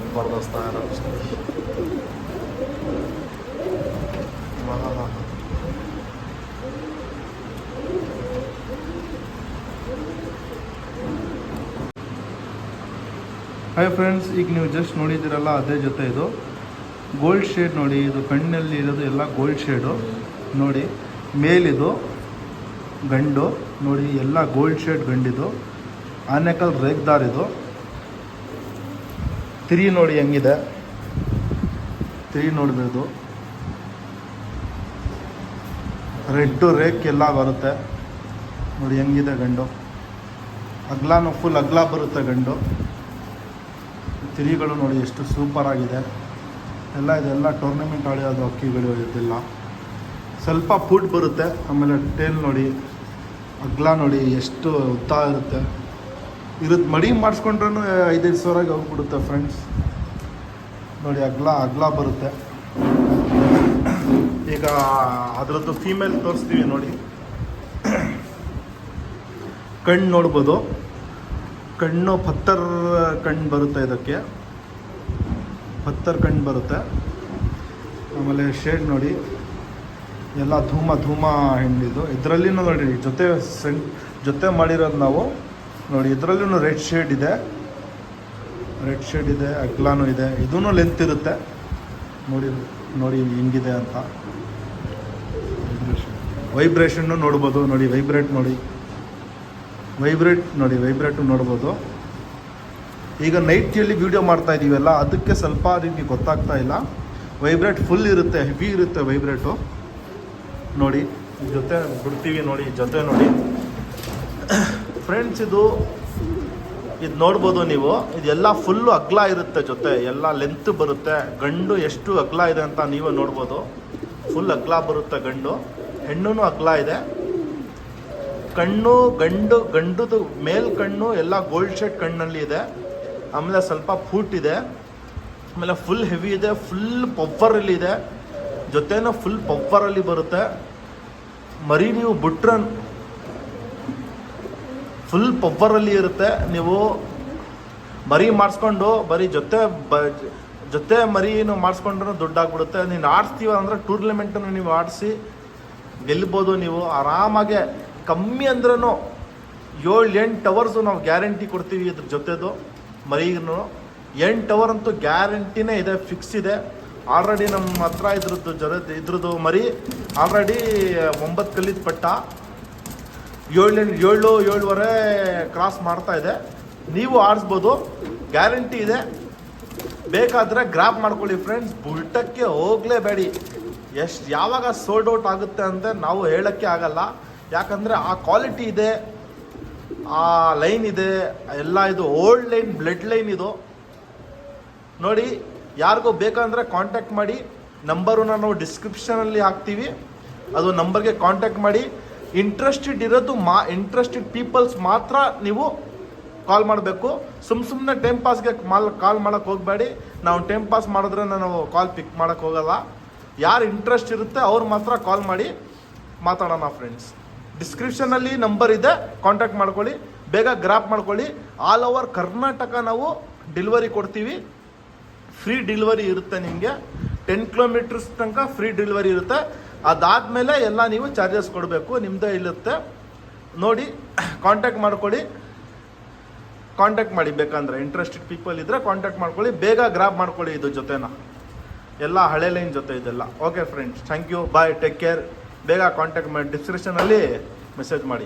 ಜಬರ್ದಸ್ತ್ hi friends, ಈಗ ನೀವು just ನೋಡಿದ್ದೀರಲ್ಲ ಅದೇ ಜೊತೆ ಇದು ಗೋಲ್ಡ್ ಶೇಡ್ ನೋಡಿ. ಇದು ಕಣ್ಣಲ್ಲಿ ಇರೋದು ಎಲ್ಲ ಗೋಲ್ಡ್ ಶೇಡು ನೋಡಿ. ಮೇಲಿದು ಗಂಡು ನೋಡಿ, ಎಲ್ಲ ಗೋಲ್ಡ್ ಶೇಡ್ ಗಂಡಿದು. ಆನೆಕಲ್ ರೇಗ್ದಾರ್ ಇದು. ತಿರಿ ನೋಡಿ ಹೆಂಗಿದೆ, ತಿರಿ ನೋಡ್ಬೋದು. ರೆಡ್ಡು ರೇಕ್ ಎಲ್ಲ ಬರುತ್ತೆ ನೋಡಿ ಹೆಂಗಿದೆ ಗಂಡು. ಅಗ್ಲಾನು ಫುಲ್ ಅಗ್ಲ ಬರುತ್ತೆ ಗಂಡು. ತಿರಿಗಳು ನೋಡಿ ಎಷ್ಟು ಸೂಪರ್ ಆಗಿದೆ. ಇದೆಲ್ಲ ಟೂರ್ನಮೆಂಟ್ ಆಡಿಯೋದು ಅಕ್ಕಿಗಳು ಇದೆಲ್ಲ. ಸ್ವಲ್ಪ ಫುಡ್ ಬರುತ್ತೆ. ಆಮೇಲೆ ಟೇಲ್ ನೋಡಿ, ಅಗ್ಲ ನೋಡಿ ಎಷ್ಟು ಉದ್ದ ಇರುತ್ತೆ. ಮಡಿ ಮಾಡಿಸ್ಕೊಂಡ್ರೂ 5-5 ಸಾವಿರಗೆ ಹೋಗ್ಬಿಡುತ್ತೆ ಫ್ರೆಂಡ್ಸ್ ನೋಡಿ. ಅಗ್ಲ ಬರುತ್ತೆ. ಈಗ ಅದರದ್ದು ಫೀಮೇಲ್ ತೋರಿಸ್ತೀವಿ ನೋಡಿ. ಕಣ್ಣು ನೋಡ್ಬೋದು, ಕಣ್ಣು ಪತ್ತರ್ ಕಣ್ಣು ಬರುತ್ತೆ. ಇದಕ್ಕೆ ಪತ್ತರ್ ಕಣ್ಣು ಬರುತ್ತೆ. ಆಮೇಲೆ ಶೇಡ್ ನೋಡಿ ಎಲ್ಲ ಧೂಮ ಹೆಣ್ಣಿದು. ಇದರಲ್ಲಿನೂ ನೋಡಿ ಜೊತೆ ಮಾಡಿರೋದು ನಾವು ನೋಡಿ. ಇದರಲ್ಲೂ ರೆಡ್ ಶೇಡ್ ಇದೆ, ಅಗ್ಲಾನು ಇದೆ. ಇದೂ ಲೆಂತ್ ಇರುತ್ತೆ ನೋಡಿ ಹೆಂಗಿದೆ ಅಂತ. ವೈಬ್ರೇಷನ್ನು ನೋಡ್ಬೋದು ನೋಡಿ. ವೈಬ್ರೇಟು ನೋಡ್ಬೋದು. ಈಗ ನೈಟಲ್ಲಿ ವೀಡಿಯೋ ಮಾಡ್ತಾ ಇದ್ದೀವಲ್ಲ, ಅದಕ್ಕೆ ಸ್ವಲ್ಪ ನಿಮಗೆ ಗೊತ್ತಾಗ್ತಾ ಇಲ್ಲ. ವೈಬ್ರೇಟ್ ಫುಲ್ ಇರುತ್ತೆ, ಹೆವಿ ಇರುತ್ತೆ ವೈಬ್ರೇಟು ನೋಡಿ. ಜೊತೆ ಬಿಡ್ತೀವಿ ನೋಡಿ, ಜೊತೆ ನೋಡಿ ಫ್ರೆಂಡ್ಸ್. ಇದು ನೋಡ್ಬೋದು ನೀವು. ಇದೆಲ್ಲ ಫುಲ್ಲು ಅಗ್ಲ ಇರುತ್ತೆ, ಜೊತೆ ಎಲ್ಲ ಲೆಂತ್ ಬರುತ್ತೆ. ಗಂಡು ಎಷ್ಟು ಅಗ್ಲ ಇದೆ ಅಂತ ನೀವೇ ನೋಡ್ಬೋದು. ಫುಲ್ ಅಗ್ಲ ಬರುತ್ತೆ ಗಂಡು. ಹೆಣ್ಣು ಅಗ್ಲ ಇದೆ. ಕಣ್ಣು ಗಂಡುದು ಮೇಲ್ ಕಣ್ಣು ಎಲ್ಲ ಗೋಲ್ಡ್ ಶೇಡ್ ಕಣ್ಣಲ್ಲಿ ಇದೆ. ಆಮೇಲೆ ಸ್ವಲ್ಪ ಫೂಟ್ ಇದೆ. ಆಮೇಲೆ ಫುಲ್ ಹೆವಿ ಇದೆ, ಫುಲ್ ಪವರಲ್ಲಿ ಇದೆ. ಜೊತೆನೂ ಫುಲ್ ಪವರಲ್ಲಿ ಬರುತ್ತೆ. ಮರಿ ನೀವು ಬಿಟ್ರೆ ಫುಲ್ ಪವರಲ್ಲಿ ಇರುತ್ತೆ. ನೀವು ಮರಿ ಮಾಡಿಸ್ಕೊಂಡು ಬರೀ ಜೊತೆ ಮರಿನು ಮಾಡಿಸ್ಕೊಂಡ್ರೂ ದುಡ್ಡಾಗ್ಬಿಡುತ್ತೆ. ನೀನು ಆಡಿಸ್ತೀವ ಅಂದರೆ ಟೂರ್ನಮೆಂಟನ್ನು ನೀವು ಆಡಿಸಿ ಗೆಲ್ಬೋದು ನೀವು ಆರಾಮಾಗೆ. ಕಮ್ಮಿ ಅಂದ್ರೂ 7-8 ಅವರ್ಸು ನಾವು ಗ್ಯಾರಂಟಿ ಕೊಡ್ತೀವಿ ಇದ್ರ ಜೊತೆದು ಮರಿಗೂ. 8 ಅವರ್ ಅಂತೂ ಗ್ಯಾರಂಟಿನೇ ಇದೆ, ಫಿಕ್ಸ್ ಇದೆ. ಆಲ್ರೆಡಿ ನಮ್ಮ ಹತ್ರ ಇದ್ರದ್ದು ಮರಿ ಆಲ್ರೆಡಿ 9 ಕಲ್ಲಿದ ಪಟ್ಟ 7-7.5 ಕ್ರಾಸ್ ಮಾಡ್ತಾ ಇದೆ. ನೀವು ಆಡಿಸ್ಬೋದು, ಗ್ಯಾರಂಟಿ ಇದೆ. ಬೇಕಾದರೆ ಗ್ರಾಪ್ ಮಾಡ್ಕೊಳ್ಳಿ ಫ್ರೆಂಡ್ಸ್. ಬುಲ್ಟಕ್ಕೆ ಹೋಗಲೇಬೇಡಿ. ಯಾವಾಗ ಸೋಲ್ಡ್ ಔಟ್ ಆಗುತ್ತೆ ಅಂತ ನಾವು ಹೇಳೋಕ್ಕೆ ಆಗಲ್ಲ. ಯಾಕಂದರೆ ಆ ಕ್ವಾಲಿಟಿ ಇದೆ, ಆ ಲೈನ್ ಇದೆ ಎಲ್ಲ. ಇದು ಓಲ್ಡ್ ಲೈನ್, ಬ್ಲಡ್ ಲೈನ್ ಇದು ನೋಡಿ. ಯಾರಿಗೂ ಬೇಕಂದರೆ ಕಾಂಟ್ಯಾಕ್ಟ್ ಮಾಡಿ. ನಂಬರನ್ನ ನಾವು ಡಿಸ್ಕ್ರಿಪ್ಷನಲ್ಲಿ ಹಾಕ್ತೀವಿ. ಅದು ನಂಬರ್ಗೆ ಕಾಂಟ್ಯಾಕ್ಟ್ ಮಾಡಿ. ಇಂಟ್ರೆಸ್ಟೆಡ್ ಪೀಪಲ್ಸ್ ಮಾತ್ರ ನೀವು ಕಾಲ್ ಮಾಡಬೇಕು. ಸುಮ್ಮನೆ ಟೈಮ್ ಪಾಸ್ಗೆ ಕಾಲ್ ಮಾಡೋಕ್ಕೆ ಹೋಗಬೇಡಿ. ನಾವು ಟೈಮ್ ಪಾಸ್ ಮಾಡಿದ್ರೆ ನಾವು ಕಾಲ್ ಪಿಕ್ ಮಾಡೋಕ್ಕೆ ಹೋಗಲ್ಲ. ಯಾರು ಇಂಟ್ರೆಸ್ಟ್ ಇರುತ್ತೆ ಅವ್ರು ಮಾತ್ರ ಕಾಲ್ ಮಾಡಿ ಮಾತಾಡೋಣ ಫ್ರೆಂಡ್ಸ್. ಡಿಸ್ಕ್ರಿಪ್ಷನಲ್ಲಿ ನಂಬರ್ ಇದೆ, ಕಾಂಟ್ಯಾಕ್ಟ್ ಮಾಡ್ಕೊಳ್ಳಿ. ಬೇಗ ಗ್ರಾಪ್ ಮಾಡ್ಕೊಳ್ಳಿ. ಆಲ್ ಓವರ್ ಕರ್ನಾಟಕ ನಾವು ಡೆಲಿವರಿ ಕೊಡ್ತೀವಿ. ಫ್ರೀ ಡೆಲಿವರಿ ಇರುತ್ತೆ ನಿಮಗೆ. 10 ಕಿಲೋಮೀಟರ್ಸ್ ತನಕ ಫ್ರೀ ಡೆಲಿವರಿ ಇರುತ್ತೆ. ಅದಾದಮೇಲೆ ಎಲ್ಲ ನೀವು ಚಾರ್ಜಸ್ ಕೊಡಬೇಕು, ನಿಮ್ಮದೇ ಇರುತ್ತೆ ನೋಡಿ. ಕಾಂಟ್ಯಾಕ್ಟ್ ಮಾಡಿ ಬೇಕಂದರೆ. ಇಂಟ್ರೆಸ್ಟೆಡ್ ಪೀಪಲ್ ಇದ್ದರೆ ಕಾಂಟ್ಯಾಕ್ಟ್ ಮಾಡ್ಕೊಳ್ಳಿ. ಬೇಗ ಗ್ರಾಪ್ ಮಾಡ್ಕೊಳ್ಳಿ ಇದು ಜೊತೆನ. ಎಲ್ಲ ಹಳೆ ಲೈನ್ ಜೊತೆ ಇದೆಲ್ಲ. Okay friends, thank you, bye, take care. ಬೇಗ ಕಾಂಟ್ಯಾಕ್ಟ್ ಮಾಡಿ. ಡಿಸ್ಕ್ರಿಪ್ಷನಲ್ಲಿ ಮೆಸೇಜ್ ಮಾಡಿ.